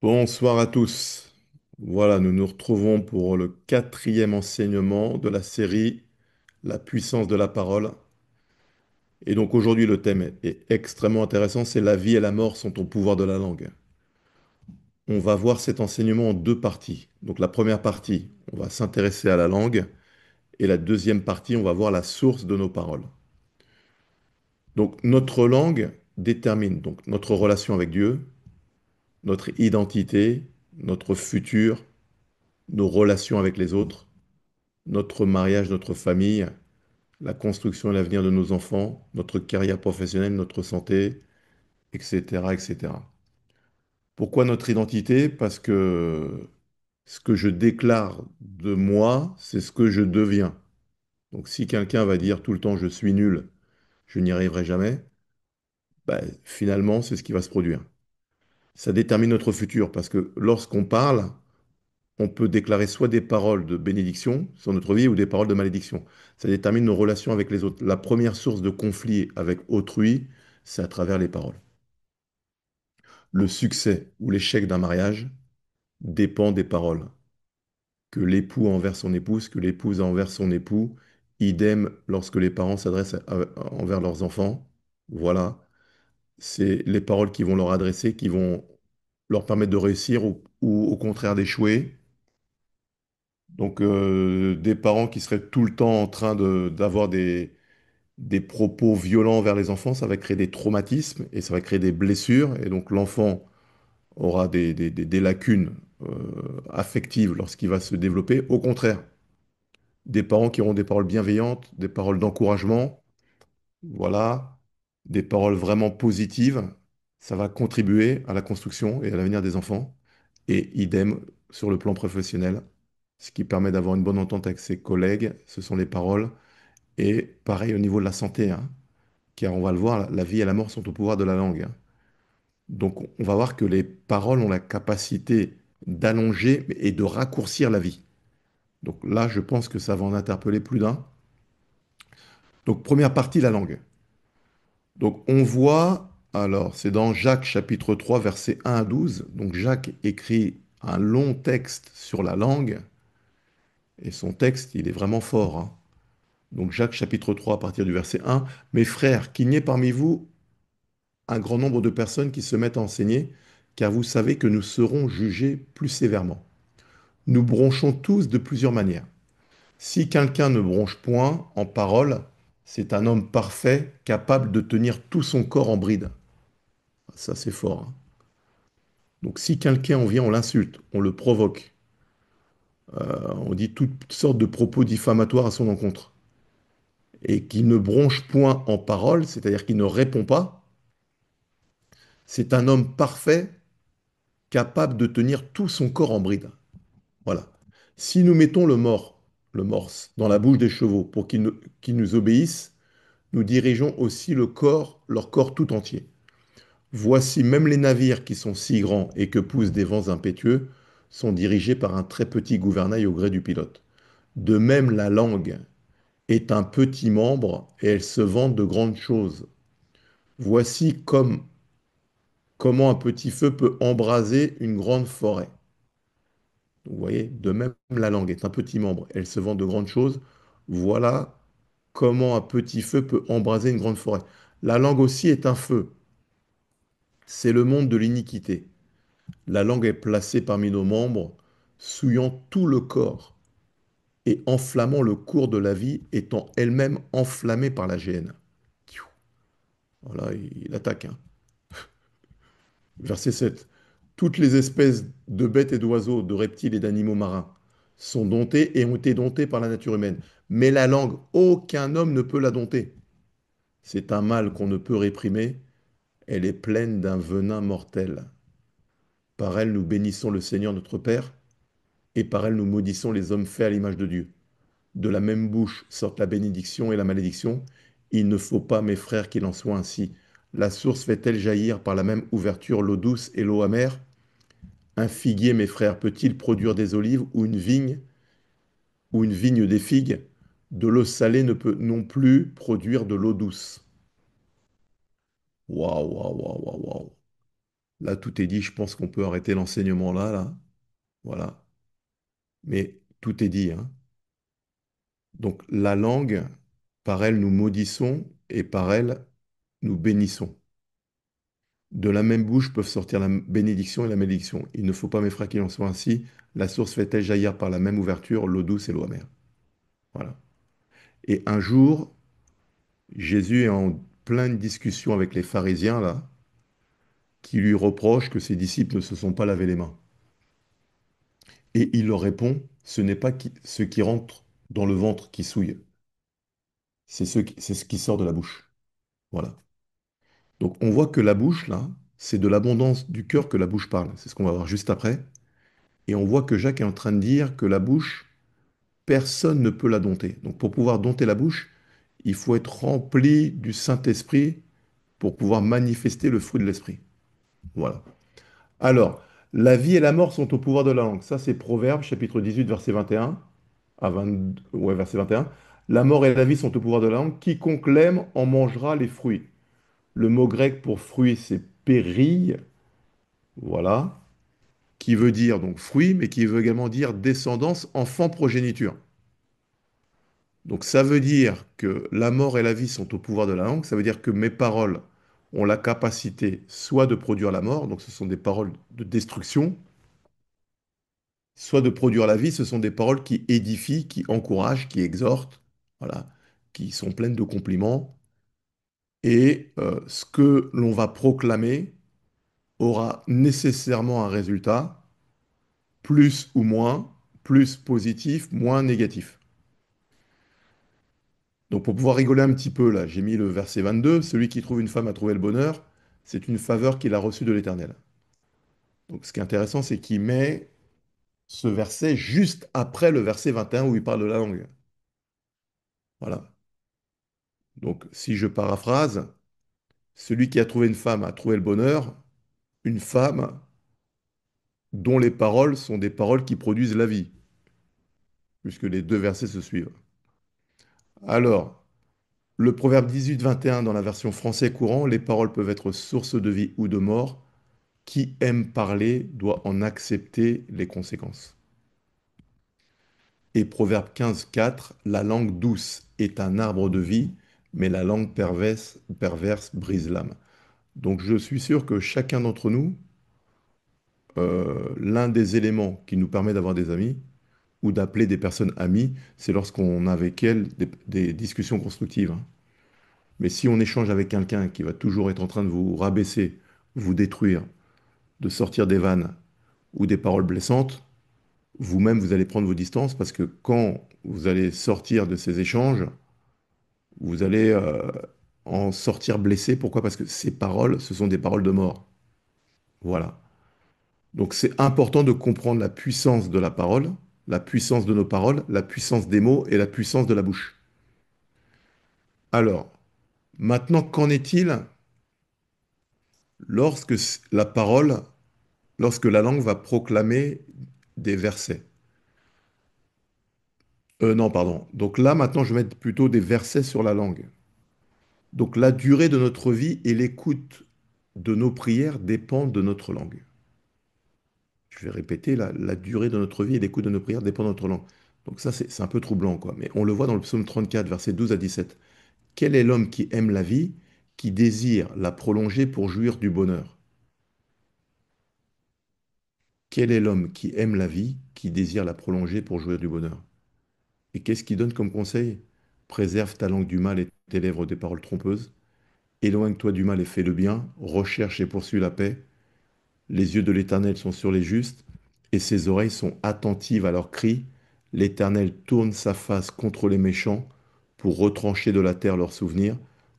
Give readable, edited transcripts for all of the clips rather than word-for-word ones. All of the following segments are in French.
Bonsoir à tous. Voilà, nous nous retrouvons pour le quatrième enseignement de la série La puissance de la parole. Et donc aujourd'hui, le thème est extrêmement intéressant, c'est la vie et la mort sont au pouvoir de la langue. On va voir cet enseignement en deux parties. Donc la première partie, on va s'intéresser à la langue, et la deuxième partie, on va voir la source de nos paroles. Donc notre langue détermine donc notre relation avec Dieu, notre identité, notre futur, nos relations avec les autres, notre mariage, notre famille, la construction et l'avenir de nos enfants, notre carrière professionnelle, notre santé, etc., etc. Pourquoi notre identité? Parce que ce que je déclare de moi, c'est ce que je deviens. Donc si quelqu'un va dire tout le temps je suis nul, je n'y arriverai jamais, ben, finalement c'est ce qui va se produire. Ça détermine notre futur parce que lorsqu'on parle, on peut déclarer soit des paroles de bénédiction sur notre vie ou des paroles de malédiction. Ça détermine nos relations avec les autres. La première source de conflit avec autrui, c'est à travers les paroles. Le succès ou l'échec d'un mariage dépend des paroles que l'époux a envers son épouse, que l'épouse a envers son époux. Idem lorsque les parents s'adressent envers leurs enfants. Voilà, c'est les paroles qui vont leur adresser, qui vont leur permettre de réussir ou au contraire d'échouer. Donc, des parents qui seraient tout le temps en train d'avoir des propos violents vers les enfants, ça va créer des traumatismes et ça va créer des blessures. Et donc, l'enfant aura des lacunes affectives lorsqu'il va se développer. Au contraire, des parents qui auront des paroles bienveillantes, des paroles d'encouragement, voilà, des paroles vraiment positives, ça va contribuer à la construction et à l'avenir des enfants. Et idem sur le plan professionnel, ce qui permet d'avoir une bonne entente avec ses collègues, ce sont les paroles. Et pareil au niveau de la santé, hein, car on va le voir, la vie et la mort sont au pouvoir de la langue, hein. Donc on va voir que les paroles ont la capacité d'allonger et de raccourcir la vie. Donc là, je pense que ça va en interpeller plus d'un. Donc première partie, la langue. Donc on voit, alors c'est dans Jacques chapitre 3, versets 1 à 12. Donc Jacques écrit un long texte sur la langue, et son texte, il est vraiment fort, hein. Donc Jacques chapitre 3 à partir du verset 1. Mes frères, qu'il n'y ait parmi vous un grand nombre de personnes qui se mettent à enseigner, car vous savez que nous serons jugés plus sévèrement. Nous bronchons tous de plusieurs manières. Si quelqu'un ne bronche point en parole, c'est un homme parfait, capable de tenir tout son corps en bride. Ça, c'est fort, hein. Donc si quelqu'un, on vient, on l'insulte, on le provoque, on dit toutes sortes de propos diffamatoires à son encontre, et qu'il ne bronche point en parole, c'est-à-dire qu'il ne répond pas, c'est un homme parfait, capable de tenir tout son corps en bride. Voilà. Si nous mettons le morse, dans la bouche des chevaux pour qu'ils nous obéissent, nous dirigeons aussi leur corps tout entier. Voici même les navires qui sont si grands et que poussent des vents impétueux sont dirigés par un très petit gouvernail au gré du pilote. De même, la langue est un petit membre et elle se vante de grandes choses. Voici comment un petit feu peut embraser une grande forêt. Vous voyez, de même, la langue est un petit membre, elle se vante de grandes choses. Voilà comment un petit feu peut embraser une grande forêt. La langue aussi est un feu. C'est le monde de l'iniquité. La langue est placée parmi nos membres, souillant tout le corps et enflammant le cours de la vie, étant elle-même enflammée par la géhenne. Voilà, il attaque, hein. Verset 7. Toutes les espèces de bêtes et d'oiseaux, de reptiles et d'animaux marins sont domptées et ont été domptées par la nature humaine. Mais la langue, aucun homme ne peut la dompter. C'est un mal qu'on ne peut réprimer. Elle est pleine d'un venin mortel. Par elle, nous bénissons le Seigneur notre Père, et par elle, nous maudissons les hommes faits à l'image de Dieu. De la même bouche sortent la bénédiction et la malédiction. Il ne faut pas, mes frères, qu'il en soit ainsi. La source fait-elle jaillir par la même ouverture l'eau douce et l'eau amère? Un figuier, mes frères, peut-il produire des olives ou une vigne des figues? De l'eau salée ne peut non plus produire de l'eau douce. Waouh, waouh, waouh, waouh, waouh. Là, tout est dit. Je pense qu'on peut arrêter l'enseignement là, là. Voilà. Mais tout est dit, hein. Donc, la langue, par elle, nous maudissons et par elle, nous bénissons. De la même bouche peuvent sortir la bénédiction et la malédiction. Il ne faut pas, mes frères, qu'il en soit ainsi. La source fait-elle jaillir par la même ouverture l'eau douce et l'eau amère. Voilà. Et un jour, Jésus est en pleine discussion avec les pharisiens, là, qui lui reprochent que ses disciples ne se sont pas lavé les mains. Et il leur répond, ce n'est pas ce qui rentre dans le ventre qui souille, c'est ce qui sort de la bouche. Voilà. Donc on voit que la bouche, là, c'est de l'abondance du cœur que la bouche parle. C'est ce qu'on va voir juste après. Et on voit que Jacques est en train de dire que la bouche, personne ne peut la dompter. Donc pour pouvoir dompter la bouche, il faut être rempli du Saint-Esprit pour pouvoir manifester le fruit de l'Esprit. Voilà. Alors, la vie et la mort sont au pouvoir de la langue. Ça, c'est Proverbe, chapitre 18, verset 21 à 22, ouais, verset 21. La mort et la vie sont au pouvoir de la langue. Quiconque l'aime en mangera les fruits. Le mot grec pour fruit, c'est pérille, voilà, qui veut dire donc fruit, mais qui veut également dire descendance, enfant, progéniture. Donc ça veut dire que la mort et la vie sont au pouvoir de la langue. Ça veut dire que mes paroles ont la capacité soit de produire la mort, donc ce sont des paroles de destruction, soit de produire la vie, ce sont des paroles qui édifient, qui encouragent, qui exhortent, voilà, qui sont pleines de compliments. Et ce que l'on va proclamer aura nécessairement un résultat, plus ou moins, plus positif, moins négatif. Donc pour pouvoir rigoler un petit peu, là, j'ai mis le verset 22, celui qui trouve une femme a trouvé le bonheur, c'est une faveur qu'il a reçue de l'Éternel. Donc ce qui est intéressant, c'est qu'il met ce verset juste après le verset 21 où il parle de la langue. Voilà. Donc si je paraphrase, celui qui a trouvé une femme a trouvé le bonheur, une femme dont les paroles sont des paroles qui produisent la vie, puisque les deux versets se suivent. Alors, le proverbe 18-21 dans la version français courant, les paroles peuvent être source de vie ou de mort. Qui aime parler doit en accepter les conséquences. Et proverbe 15-4, la langue douce est un arbre de vie, mais la langue perverse brise l'âme. Donc je suis sûr que chacun d'entre nous, l'un des éléments qui nous permet d'avoir des amis ou d'appeler des personnes amies, c'est lorsqu'on a avec elles des discussions constructives, hein. Mais si on échange avec quelqu'un qui va toujours être en train de vous rabaisser, vous détruire, de sortir des vannes ou des paroles blessantes, vous-même, vous allez prendre vos distances parce que quand vous allez sortir de ces échanges, vous allez en sortir blessé. Pourquoi? Parce que ces paroles, ce sont des paroles de mort. Voilà. Donc c'est important de comprendre la puissance de la parole, la puissance de nos paroles, la puissance des mots et la puissance de la bouche. Alors, maintenant, qu'en est-il lorsque la parole, lorsque la langue va proclamer des versets? Non, pardon. Donc là, maintenant, je vais mettre plutôt des versets sur la langue. Donc la durée de notre vie et l'écoute de nos prières dépendent de notre langue. Je vais répéter, la durée de notre vie et l'écoute de nos prières dépendent de notre langue. Donc ça, c'est un peu troublant, quoi. Mais on le voit dans le psaume 34, versets 12 à 17. Quel est l'homme qui aime la vie, qui désire la prolonger pour jouir du bonheur? Quel est l'homme qui aime la vie, qui désire la prolonger pour jouir du bonheur? Et qu'est-ce qu'il donne comme conseil? Préserve ta langue du mal et tes lèvres des paroles trompeuses. Éloigne-toi du mal et fais le bien. Recherche et poursuis la paix. Les yeux de l'Éternel sont sur les justes, et ses oreilles sont attentives à leurs cris. L'Éternel tourne sa face contre les méchants pour retrancher de la terre leurs souvenirs.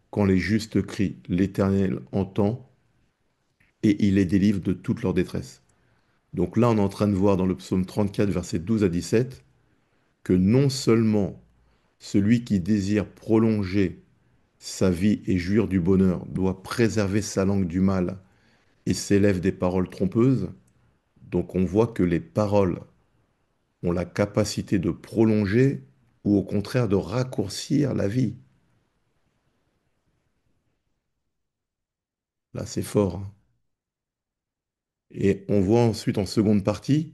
Quand les justes crient, l'Éternel entend et il les délivre de toute leur détresse. Donc là, on est en train de voir dans le psaume 34, versets 12 à 17, que non seulement celui qui désire prolonger sa vie et jouir du bonheur doit préserver sa langue du mal et s'élève des paroles trompeuses. Donc on voit que les paroles ont la capacité de prolonger ou au contraire de raccourcir la vie. Là, c'est fort, hein. Et on voit ensuite en seconde partie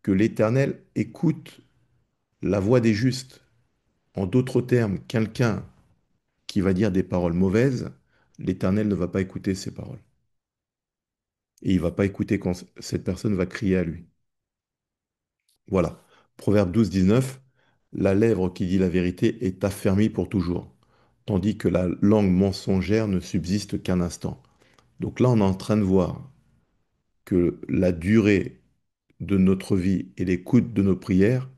que l'Éternel écoute la voix des justes. En d'autres termes, quelqu'un qui va dire des paroles mauvaises, l'Éternel ne va pas écouter ses paroles. Et il va pas écouter quand cette personne va crier à lui. Voilà. Proverbe 12, 19. La lèvre qui dit la vérité est affermie pour toujours, tandis que la langue mensongère ne subsiste qu'un instant. Donc là, on est en train de voir que la durée de notre vie et l'écoute de nos prières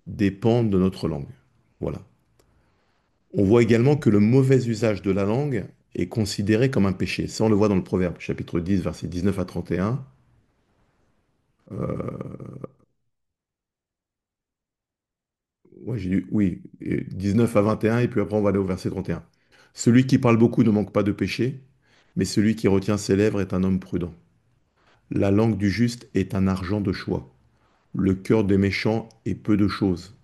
dépendent de notre langue. Voilà. On voit également que le mauvais usage de la langue est considéré comme un péché. Ça, on le voit dans le Proverbe, chapitre 10, versets 19 à 31. Ouais, oui, 19 à 21, et puis après on va aller au verset 31. Celui qui parle beaucoup ne manque pas de péché, mais celui qui retient ses lèvres est un homme prudent. La langue du juste est un argent de choix. Le cœur des méchants est peu de choses.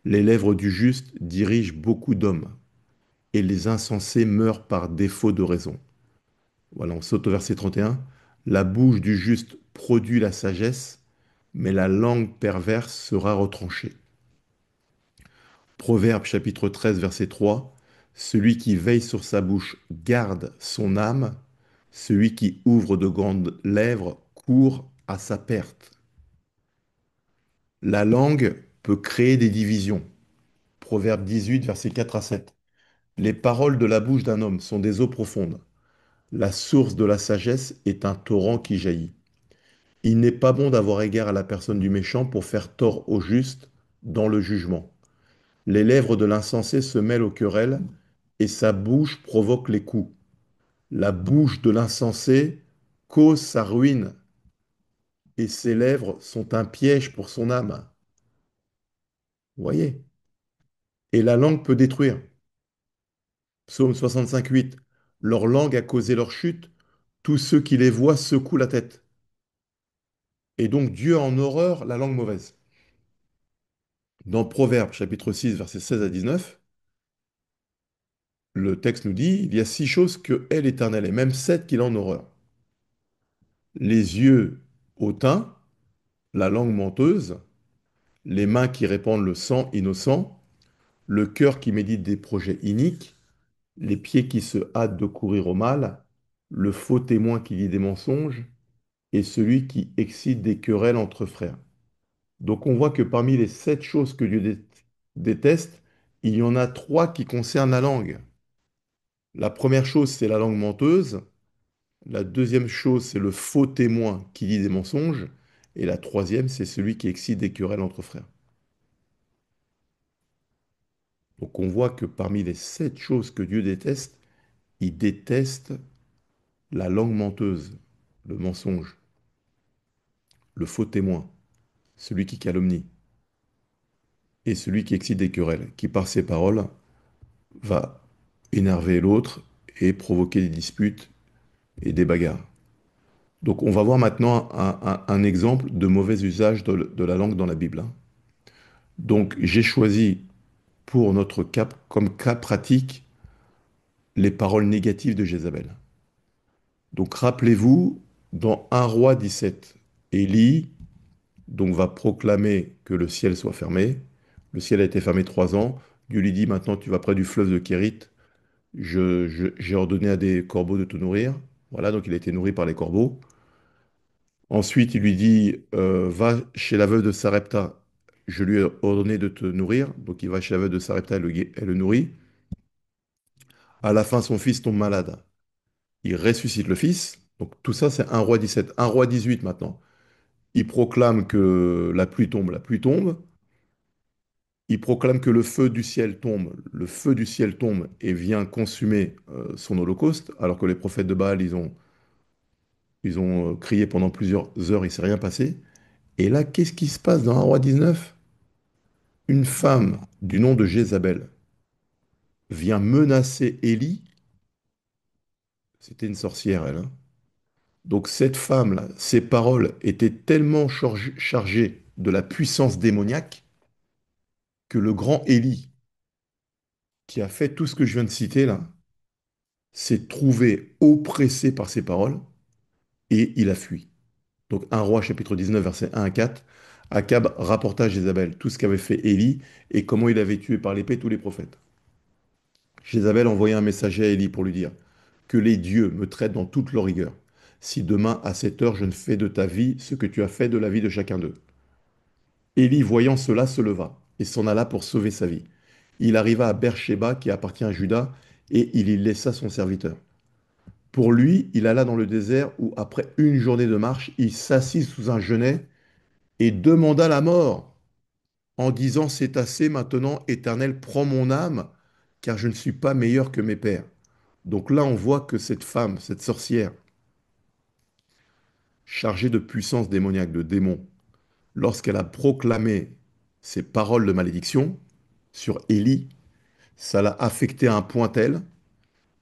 Les lèvres du juste dirigent beaucoup d'hommes, et les insensés meurent par défaut de raison. Voilà, on saute au verset 31. La bouche du juste produit la sagesse, mais la langue perverse sera retranchée. Proverbe chapitre 13, verset 3. Celui qui veille sur sa bouche garde son âme, celui qui ouvre de grandes lèvres court à sa perte. La langue peut créer des divisions. Proverbe 18, verset 4 à 7. Les paroles de la bouche d'un homme sont des eaux profondes. La source de la sagesse est un torrent qui jaillit. Il n'est pas bon d'avoir égard à la personne du méchant pour faire tort au juste dans le jugement. Les lèvres de l'insensé se mêlent aux querelles et sa bouche provoque les coups. La bouche de l'insensé cause sa ruine et ses lèvres sont un piège pour son âme. Vous voyez? Et la langue peut détruire. Psaume 65:8. Leur langue a causé leur chute. Tous ceux qui les voient secouent la tête. Et donc Dieu a en horreur la langue mauvaise. Dans Proverbe chapitre 6, versets 16 à 19, le texte nous dit, il y a 6 choses que hait l'Éternel, et même 7 qu'il a en horreur. Les yeux hautains, la langue menteuse, les mains qui répandent le sang innocent, le cœur qui médite des projets iniques, les pieds qui se hâtent de courir au mal, le faux témoin qui dit des mensonges, et celui qui excite des querelles entre frères. Donc on voit que parmi les 7 choses que Dieu déteste, il y en a 3 qui concernent la langue. La première chose, c'est la langue menteuse. La deuxième chose, c'est le faux témoin qui dit des mensonges. Et la troisième, c'est celui qui excite des querelles entre frères. Donc on voit que parmi les 7 choses que Dieu déteste, il déteste la langue menteuse, le mensonge, le faux témoin, celui qui calomnie, et celui qui excite des querelles, qui par ses paroles va énerver l'autre et provoquer des disputes et des bagarres. Donc on va voir maintenant un exemple de mauvais usage de la langue dans la Bible, hein. Donc j'ai choisi pour notre cas, comme cas pratique, les paroles négatives de Jézabel. Donc rappelez-vous, dans 1 roi 17, Élie donc, va proclamer que le ciel soit fermé. Le ciel a été fermé 3 ans. Dieu lui dit, maintenant tu vas près du fleuve de Kérit. J'ai ordonné à des corbeaux de te nourrir. Voilà, donc il a été nourri par les corbeaux. Ensuite, il lui dit, va chez la veuve de Sarepta. Je lui ai ordonné de te nourrir. Donc il va chez la veuve de Sarepta, elle le nourrit. À la fin, son fils tombe malade. Il ressuscite le fils. Donc tout ça, c'est 1 roi 17. 1 roi 18 maintenant. Il proclame que la pluie tombe, la pluie tombe. Il proclame que le feu du ciel tombe, le feu du ciel tombe et vient consumer son holocauste, alors que les prophètes de Baal, ils ont crié pendant plusieurs heures, il ne s'est rien passé. Et là, qu'est-ce qui se passe dans 1 roi 19? Une femme du nom de Jézabel vient menacer Élie. C'était une sorcière, elle, hein. Donc cette femme-là, ses paroles étaient tellement chargées de la puissance démoniaque que le grand Élie, qui a fait tout ce que je viens de citer là, s'est trouvé oppressé par ses paroles et il a fui. Donc 1 Roi chapitre 19 versets 1 à 4, Akab rapporta à Jézabel tout ce qu'avait fait Élie et comment il avait tué par l'épée tous les prophètes. Jézabel envoya un messager à Élie pour lui dire, que les dieux me traitent dans toute leur rigueur, si demain à cette heure je ne fais de ta vie ce que tu as fait de la vie de chacun d'eux. Élie, voyant cela, se leva et s'en alla pour sauver sa vie. Il arriva à Beersheba, qui appartient à Juda, et il y laissa son serviteur. Pour lui, il alla dans le désert où, après une journée de marche, il s'assit sous un genêt et demanda la mort, en disant, c'est assez maintenant, Éternel, prends mon âme, car je ne suis pas meilleur que mes pères. Donc là, on voit que cette femme, cette sorcière, chargée de puissance démoniaque, de démons, lorsqu'elle a proclamé ces paroles de malédiction sur Élie, ça l'a affecté à un point tel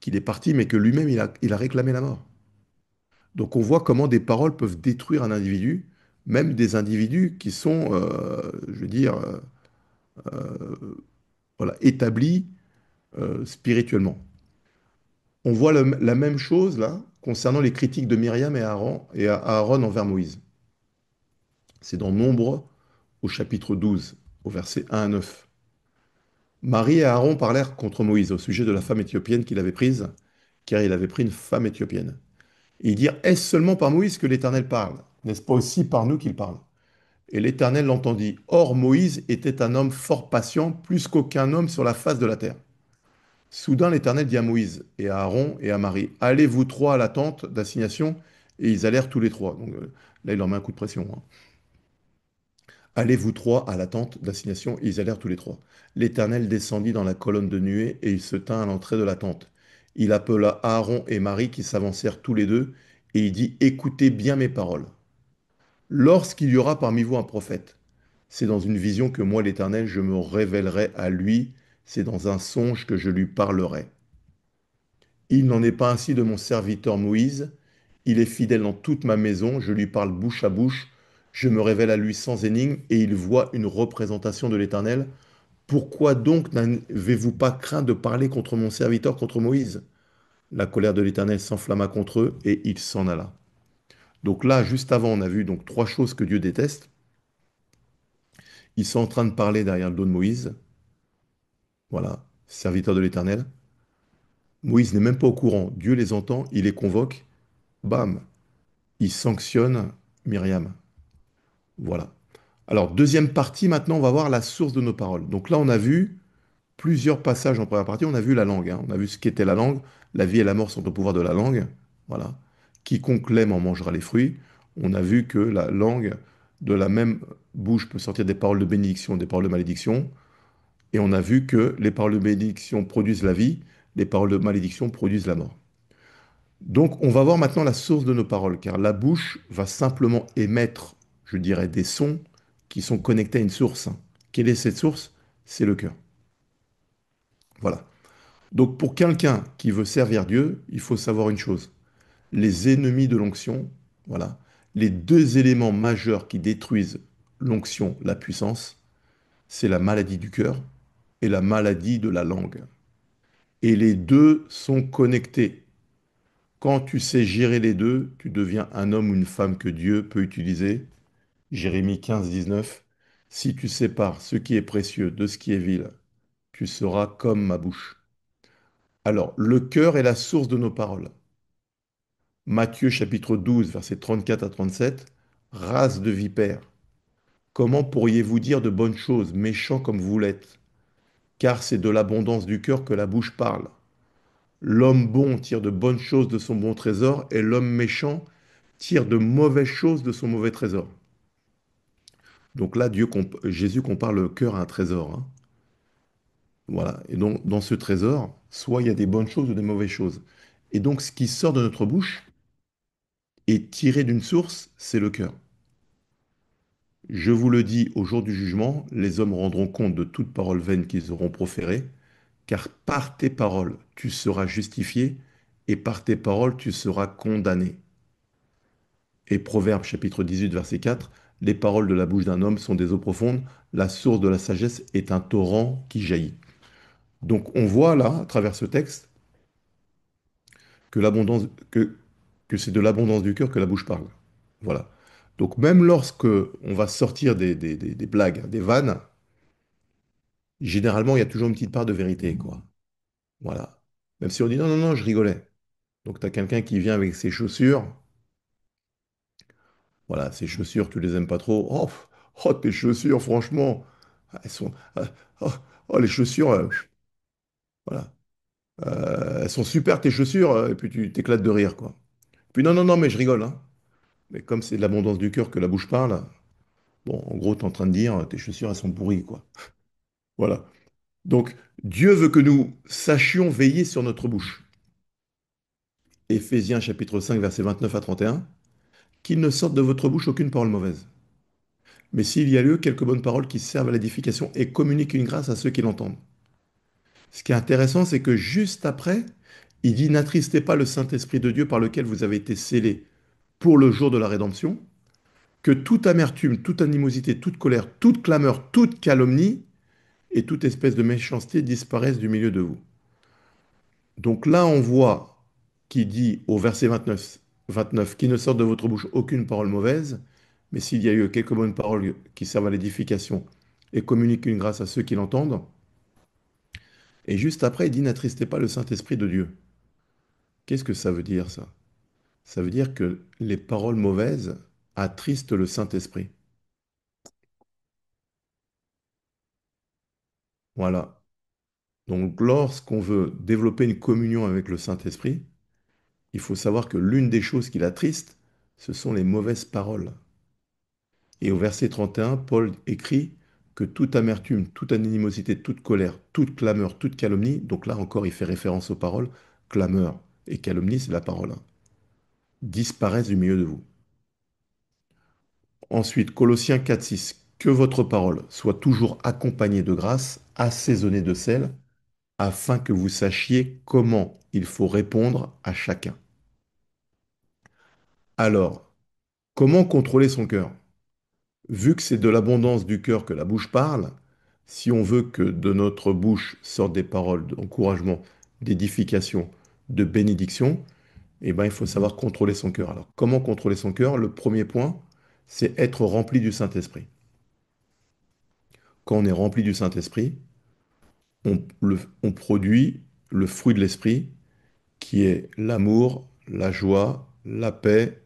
qu'il est parti, mais que lui-même, il a réclamé la mort. Donc on voit comment des paroles peuvent détruire un individu, même des individus qui sont, je veux dire, voilà, établis spirituellement. On voit la même chose là concernant les critiques de Myriam et Aaron envers Moïse. C'est dans Nombre au chapitre 12, au verset 1 à 9. Marie et Aaron parlèrent contre Moïse au sujet de la femme éthiopienne qu'il avait prise, car il avait pris une femme éthiopienne. Et ils dirent, est-ce seulement par Moïse que l'Éternel parle? N'est-ce pas aussi par nous qu'il parle? Et l'Éternel l'entendit. Or, Moïse était un homme fort patient, plus qu'aucun homme sur la face de la terre. Soudain, l'Éternel dit à Moïse et à Aaron et à Marie, allez vous trois à la tente d'assignation. Et ils allèrent tous les trois. Donc là, il leur met un coup de pression, hein. Allez vous trois à la tente d'assignation. Et ils allèrent tous les trois. L'Éternel descendit dans la colonne de nuée et il se tint à l'entrée de la tente. Il appela Aaron et Marie qui s'avancèrent tous les deux et il dit, écoutez bien mes paroles. Lorsqu'il y aura parmi vous un prophète, c'est dans une vision que moi, l'Éternel, je me révélerai à lui, c'est dans un songe que je lui parlerai. Il n'en est pas ainsi de mon serviteur Moïse, il est fidèle dans toute ma maison, je lui parle bouche à bouche, je me révèle à lui sans énigme, et il voit une représentation de l'Éternel. Pourquoi donc n'avez-vous pas craint de parler contre mon serviteur, contre Moïse? La colère de l'Éternel s'enflamma contre eux, et il s'en alla. Donc là, juste avant, on a vu donc trois choses que Dieu déteste. Ils sont en train de parler derrière le dos de Moïse. Voilà, serviteur de l'Éternel. Moïse n'est même pas au courant. Dieu les entend, il les convoque. Bam, il sanctionne Myriam. Voilà. Alors, deuxième partie, maintenant, on va voir la source de nos paroles. Donc là, on a vu plusieurs passages en première partie. On a vu la langue, hein. On a vu ce qu'était la langue. La vie et la mort sont au pouvoir de la langue. Voilà. Quiconque l'aime en mangera les fruits. On a vu que la langue, de la même bouche, peut sortir des paroles de bénédiction, des paroles de malédiction. Et on a vu que les paroles de bénédiction produisent la vie, les paroles de malédiction produisent la mort. Donc, on va voir maintenant la source de nos paroles, car la bouche va simplement émettre, je dirais, des sons qui sont connectés à une source. Quelle est cette source? C'est le cœur. Voilà. Donc, pour quelqu'un qui veut servir Dieu, il faut savoir une chose. Les ennemis de l'onction, voilà, les deux éléments majeurs qui détruisent l'onction, la puissance, c'est la maladie du cœur et la maladie de la langue. Et les deux sont connectés. Quand tu sais gérer les deux, tu deviens un homme ou une femme que Dieu peut utiliser. Jérémie 15, 19. Si tu sépares ce qui est précieux de ce qui est vil, tu seras comme ma bouche. Alors, le cœur est la source de nos paroles. Matthieu chapitre 12, versets 34 à 37. Race de vipères, comment pourriez-vous dire de bonnes choses, méchants comme vous l'êtes? Car c'est de l'abondance du cœur que la bouche parle. L'homme bon tire de bonnes choses de son bon trésor et l'homme méchant tire de mauvaises choses de son mauvais trésor. Donc là, Jésus compare le cœur à un trésor, hein. Voilà. Et donc, dans ce trésor, soit il y a des bonnes choses ou des mauvaises choses. Et donc, ce qui sort de notre bouche est tiré d'une source, c'est le cœur. Je vous le dis, au jour du jugement, les hommes rendront compte de toute parole vaine qu'ils auront proférée, car par tes paroles, tu seras justifié, et par tes paroles, tu seras condamné. Et Proverbe chapitre 18, verset 4, les paroles de la bouche d'un homme sont des eaux profondes, la source de la sagesse est un torrent qui jaillit. Donc on voit là, à travers ce texte, que l'abondance, que c'est de l'abondance du cœur que la bouche parle. Voilà. Donc même lorsque on va sortir des blagues, des vannes, généralement, il y a toujours une petite part de vérité, quoi. Voilà. Même si on dit non, non, non, je rigolais. Donc tu as quelqu'un qui vient avec ses chaussures. Voilà, ses chaussures, tu les aimes pas trop. Oh, oh, tes chaussures, franchement, elles sont... oh, oh, les chaussures, voilà. Elles sont super, tes chaussures, et puis tu t'éclates de rire, quoi. Puis non, non, non, mais je rigole, hein. Mais comme c'est de l'abondance du cœur que la bouche parle, bon, en gros, tu es en train de dire, tes chaussures, elles sont pourries, quoi. Voilà. Donc, Dieu veut que nous sachions veiller sur notre bouche. Éphésiens chapitre 5, versets 29 à 31. Qu'il ne sorte de votre bouche aucune parole mauvaise. Mais s'il y a lieu, quelques bonnes paroles qui servent à l'édification et communiquent une grâce à ceux qui l'entendent. Ce qui est intéressant, c'est que juste après, il dit, n'attristez pas le Saint-Esprit de Dieu par lequel vous avez été scellés pour le jour de la rédemption, que toute amertume, toute animosité, toute colère, toute clameur, toute calomnie et toute espèce de méchanceté disparaissent du milieu de vous. Donc là, on voit qui dit au verset 29, qu'il ne sorte de votre bouche aucune parole mauvaise, mais s'il y a eu quelques bonnes paroles qui servent à l'édification et communiquent une grâce à ceux qui l'entendent. Et juste après, il dit, n'attristez pas le Saint-Esprit de Dieu. Qu'est-ce que ça veut dire, ça? Ça veut dire que les paroles mauvaises attristent le Saint-Esprit. Voilà. Donc, lorsqu'on veut développer une communion avec le Saint-Esprit, il faut savoir que l'une des choses qui l'attriste, ce sont les mauvaises paroles. Et au verset 31, Paul écrit que toute amertume, toute animosité, toute colère, toute clameur, toute calomnie, donc là encore il fait référence aux paroles, clameur et calomnie, c'est la parole, hein, disparaissent du milieu de vous. Ensuite, Colossiens 4:6, que votre parole soit toujours accompagnée de grâce, assaisonnée de sel, afin que vous sachiez comment il faut répondre à chacun. Alors, comment contrôler son cœur? Vu que c'est de l'abondance du cœur que la bouche parle, si on veut que de notre bouche sortent des paroles d'encouragement, d'édification, de bénédiction, eh ben, il faut savoir contrôler son cœur. Alors, comment contrôler son cœur? Le premier point, c'est être rempli du Saint-Esprit. Quand on est rempli du Saint-Esprit, on produit le fruit de l'Esprit, qui est l'amour, la joie, la paix,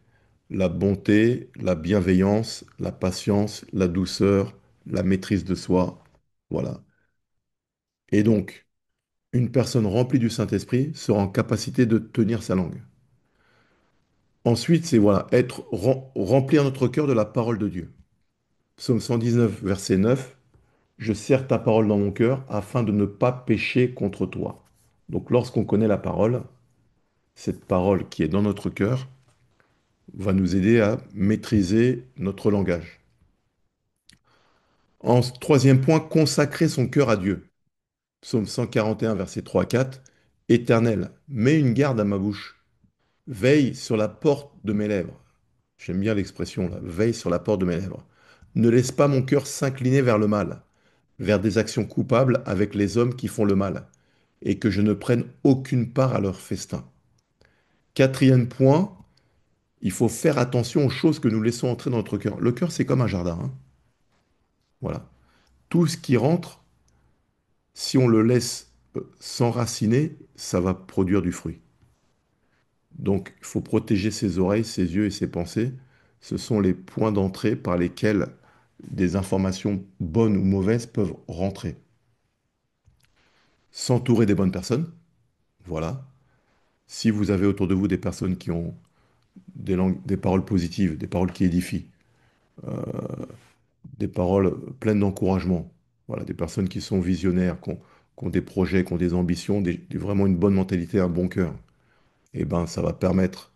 la bonté, la bienveillance, la patience, la douceur, la maîtrise de soi. Voilà. Et donc, une personne remplie du Saint-Esprit sera en capacité de tenir sa langue. Ensuite, c'est voilà, remplir notre cœur de la parole de Dieu. Psaume 119, verset 9. Je serre ta parole dans mon cœur afin de ne pas pécher contre toi. Donc, lorsqu'on connaît la parole, cette parole qui est dans notre cœur va nous aider à maîtriser notre langage. En troisième point, consacrer son cœur à Dieu. Psaume 141, verset 3 à 4. Éternel, mets une garde à ma bouche. Veille sur la porte de mes lèvres. J'aime bien l'expression là. Veille sur la porte de mes lèvres. Ne laisse pas mon cœur s'incliner vers le mal, vers des actions coupables avec les hommes qui font le mal, et que je ne prenne aucune part à leur festin. Quatrième point, il faut faire attention aux choses que nous laissons entrer dans notre cœur. Le cœur, c'est comme un jardin, hein. Voilà. Tout ce qui rentre, si on le laisse s'enraciner, ça va produire du fruit. Donc, il faut protéger ses oreilles, ses yeux et ses pensées. Ce sont les points d'entrée par lesquels des informations bonnes ou mauvaises peuvent rentrer. S'entourer des bonnes personnes, voilà. Si vous avez autour de vous des personnes qui ont des paroles positives, des paroles qui édifient, des paroles pleines d'encouragement, voilà, des personnes qui sont visionnaires, qui ont des projets, qui ont des ambitions, vraiment une bonne mentalité, un bon cœur, et ben, ça va permettre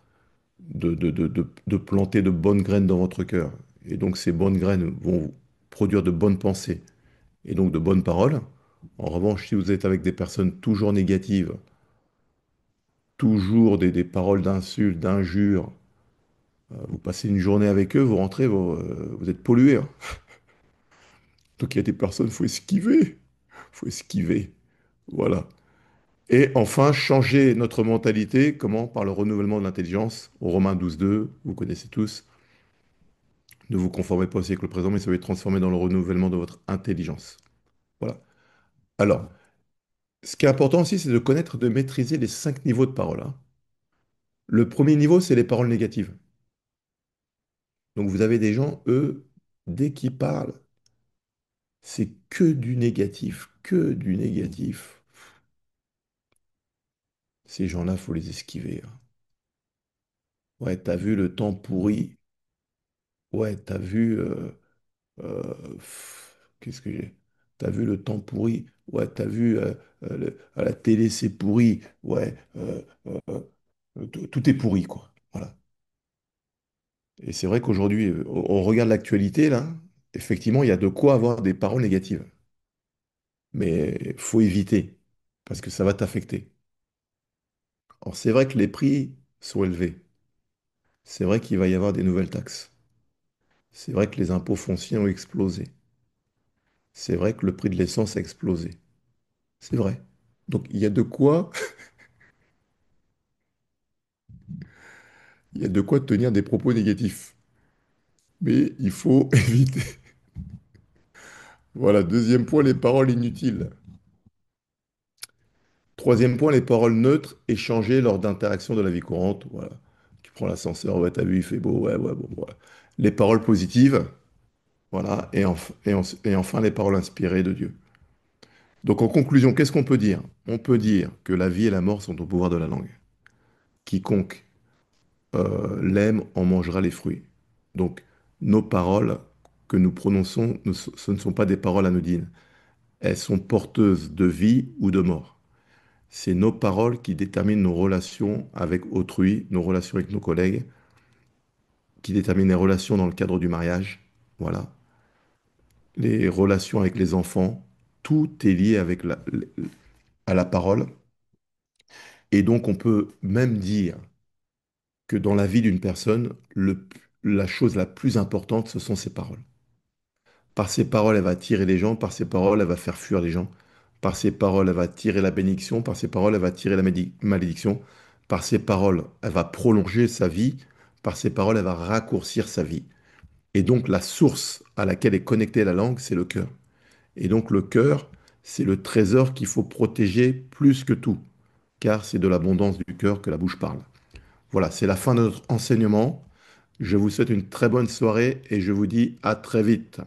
de planter de bonnes graines dans votre cœur. Et donc ces bonnes graines vont produire de bonnes pensées et donc de bonnes paroles. En revanche, si vous êtes avec des personnes toujours négatives, toujours des paroles d'insultes, d'injures, vous passez une journée avec eux, vous rentrez, vous êtes pollué, hein. Donc il y a des personnes, il faut esquiver. Faut esquiver. Voilà. Et enfin, changer notre mentalité, comment? Par le renouvellement de l'intelligence. Au Romains 12.2, vous connaissez tous. Ne vous conformez pas au siècle présent, mais soyez transformés dans le renouvellement de votre intelligence. Voilà. Alors, ce qui est important aussi, c'est de connaître, de maîtriser les 5 niveaux de parole, hein. Le premier niveau, c'est les paroles négatives. Donc vous avez des gens, eux, dès qu'ils parlent, c'est que du négatif, que du négatif. Ces gens-là, faut les esquiver, hein. Ouais, t'as vu le temps pourri. Ouais, t'as vu... qu'est-ce que j'ai? T'as vu le temps pourri? Ouais, t'as vu à la télé, c'est pourri. Ouais, tout est pourri, quoi. Voilà. Et c'est vrai qu'aujourd'hui, on regarde l'actualité, là. Effectivement, il y a de quoi avoir des paroles négatives. Mais faut éviter, parce que ça va t'affecter. Alors, c'est vrai que les prix sont élevés. C'est vrai qu'il va y avoir des nouvelles taxes. C'est vrai que les impôts fonciers ont explosé. C'est vrai que le prix de l'essence a explosé. C'est vrai. Donc, il y a de quoi tenir des propos négatifs. Mais il faut éviter. Voilà, deuxième point, les paroles inutiles. Troisième point, les paroles neutres échangées lors d'interactions de la vie courante. Voilà. Tu prends l'ascenseur, ouais, t'as vu, il fait beau, ouais, ouais, bon, voilà. Les paroles positives, voilà. Et enfin, les paroles inspirées de Dieu. Donc, en conclusion, qu'est-ce qu'on peut dire? On peut dire que la vie et la mort sont au pouvoir de la langue. Quiconque l'aime en mangera les fruits. Donc, nos paroles que nous prononçons, ce ne sont pas des paroles anodines. Elles sont porteuses de vie ou de mort. C'est nos paroles qui déterminent nos relations avec autrui, nos relations avec nos collègues, qui déterminent les relations dans le cadre du mariage. Voilà. Les relations avec les enfants. Tout est lié à la parole. Et donc, on peut même dire que dans la vie d'une personne, la chose la plus importante, ce sont ses paroles. Par ses paroles, elle va attirer les gens. Par ses paroles, elle va faire fuir les gens. Par ses paroles, elle va tirer la bénédiction. Par ses paroles, elle va tirer la malédiction. Par ses paroles, elle va prolonger sa vie. Par ses paroles, elle va raccourcir sa vie. Et donc, la source à laquelle est connectée la langue, c'est le cœur. Et donc, le cœur, c'est le trésor qu'il faut protéger plus que tout, car c'est de l'abondance du cœur que la bouche parle. Voilà, c'est la fin de notre enseignement. Je vous souhaite une très bonne soirée et je vous dis à très vite.